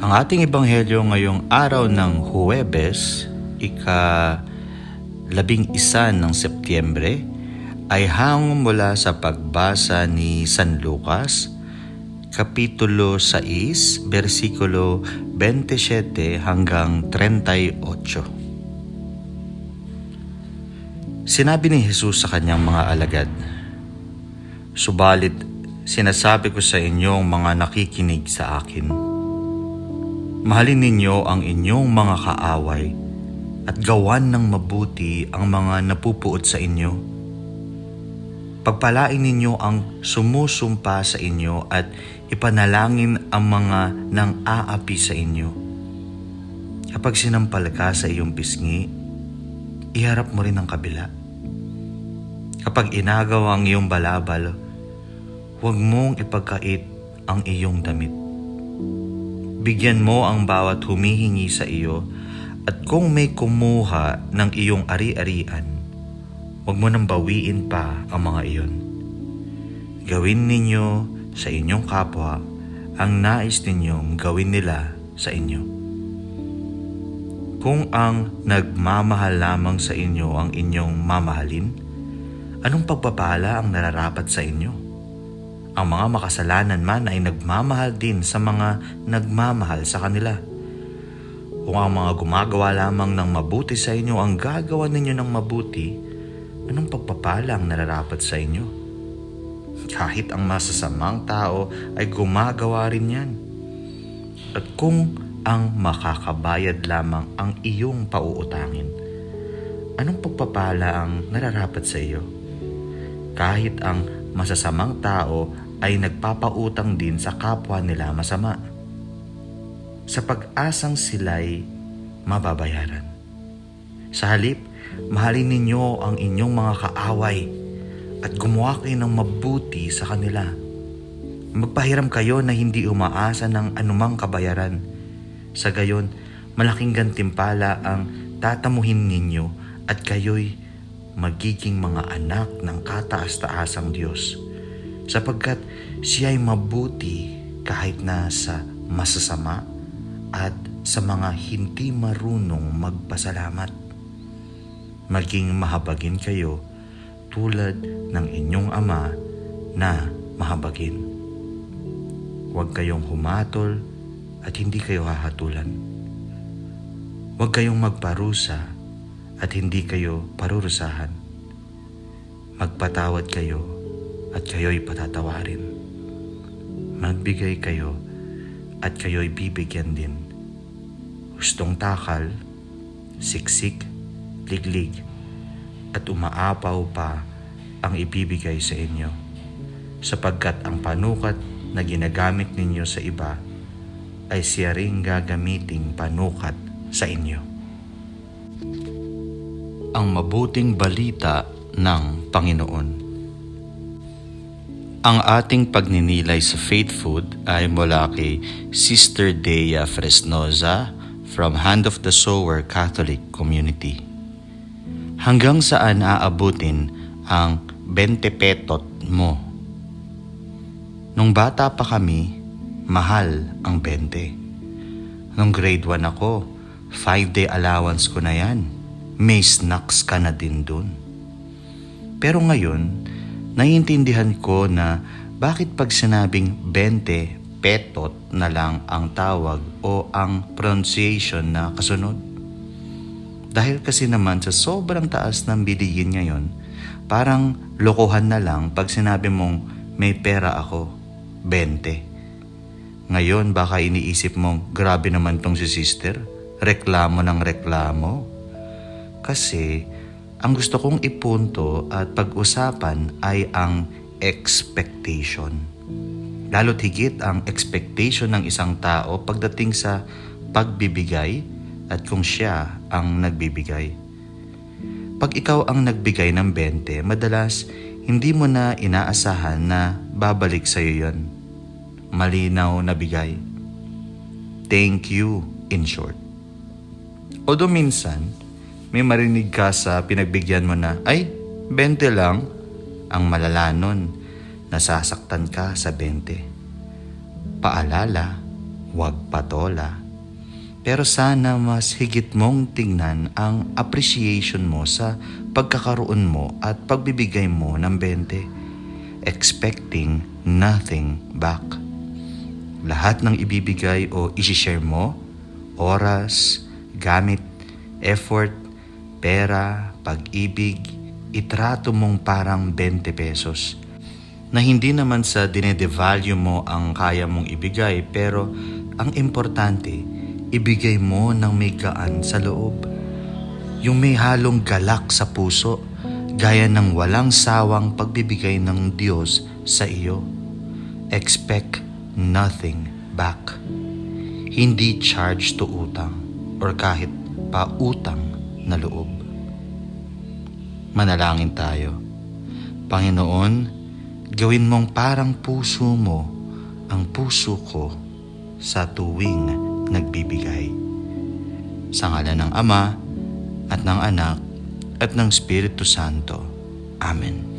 Ang ating ebanghelyo ngayong araw ng Huwebes, ika-11 ng Setyembre, ay hango mula sa pagbasa ni San Lucas, Kapitulo 6, versikulo 27 hanggang 38. Sinabi ni Jesus sa kanyang mga alagad, "Subalit, sinasabi ko sa inyong mga nakikinig sa akin, mahalin ninyo ang inyong mga kaaway at gawan ng mabuti ang mga napupuot sa inyo. Pagpalain ninyo ang sumusumpa sa inyo at ipanalangin ang mga nang-aapi sa inyo. Kapag sinampal ka sa iyong pisngi, iharap mo rin ang kabila. Kapag inagaw ang iyong balabal, huwag mong ipagkait ang iyong damit. Bigyan mo ang bawat humihingi sa iyo, at kung may kumuha ng iyong ari-arian, huwag mo nang bawiin pa ang mga iyon. Gawin ninyo sa inyong kapwa ang nais ninyong gawin nila sa inyo. Kung ang nagmamahal lamang sa inyo ang inyong mamahalin, anong pagpapala ang nararapat sa inyo? Ang mga makasalanan man ay nagmamahal din sa mga nagmamahal sa kanila. Kung ang mga gumagawa lamang ng mabuti sa inyo ang gagawa ninyo ng mabuti, anong pagpapala ang nararapat sa inyo? Kahit ang masasamang tao ay gumagawa rin yan. At kung ang makakabayad lamang ang iyong pauutangin, anong pagpapala ang nararapat sa iyo? Kahit ang masasamang tao ay nagpapautang din sa kapwa nila masama, sa pag-asang sila'y mababayaran. Sa halip, mahalin ninyo ang inyong mga kaaway at gumawa kayo ng mabuti sa kanila. Magpahiram kayo na hindi umaasa ng anumang kabayaran. Sa gayon, malaking gantimpala ang tatamuhin ninyo at kayo'y magiging mga anak ng kataas-taasang Diyos, sapagkat siya'y mabuti kahit na sa masasama at sa mga hindi marunong magpasalamat. Maging mahabagin kayo tulad ng inyong Ama na mahabagin. Huwag kayong humatol at hindi kayo hahatulan. Huwag kayong magparusa at hindi kayo parurusahan. Magpatawad kayo at kayo'y patatawarin. Magbigay kayo at kayo'y bibigyan din. Hustong takal, siksik, liglig, at umaapaw pa ang ibibigay sa inyo, sapagkat ang panukat na ginagamit ninyo sa iba ay siya ring gagamiting panukat sa inyo." Ang mabuting balita ng Panginoon. Ang ating pagninilay sa Faith Food ay mula kay Sister Dea Fresnoza from Hand of the Sower Catholic Community. Hanggang saan aabutin ang 20 petot mo? Nung bata pa kami, mahal ang 20. Nung grade 1 ako, 5-day allowance ko na yan. May snacks ka na din dun. Pero ngayon, naiintindihan ko na bakit pag sinabing 20 petot na lang ang tawag o ang pronunciation na kasunod. Dahil kasi naman sa sobrang taas ng bilihin ngayon, parang lokohan na lang pag sinabi mong may pera ako, 20. Ngayon baka iniisip mong grabe naman tong si sister, reklamo ng reklamo. Kasi ang gusto kong ipunto at pag-usapan ay ang expectation. Lalo't higit ang expectation ng isang tao pagdating sa pagbibigay at kung siya ang nagbibigay. Pag ikaw ang nagbigay ng 20, madalas hindi mo na inaasahan na babalik sa iyo yun. Malinaw na bigay. Thank you, in short. Although minsan, may marinig ka sa pinagbigyan mo na, ay, 20 lang. Ang malala nun, nasasaktan ka sa 20. Paalala, huwag patola. Pero sana mas higit mong tingnan ang appreciation mo sa pagkakaroon mo at pagbibigay mo ng 20, expecting nothing back. Lahat ng ibibigay o isishare mo, oras, gamit, effort, pera, pag-ibig, itrato mong parang 20 pesos. Na hindi naman sa dinedevalue mo ang kaya mong ibigay, pero ang importante, ibigay mo ng may gaan sa loob. Yung may halong galak sa puso, gaya ng walang sawang pagbibigay ng Diyos sa iyo. Expect nothing back. Hindi charge to utang or kahit pautang na loob. Manalangin tayo. Panginoon, gawin mong parang puso mo ang puso ko sa tuwing nagbibigay. Sa ngalan ng Ama at ng Anak at ng Espiritu Santo. Amen.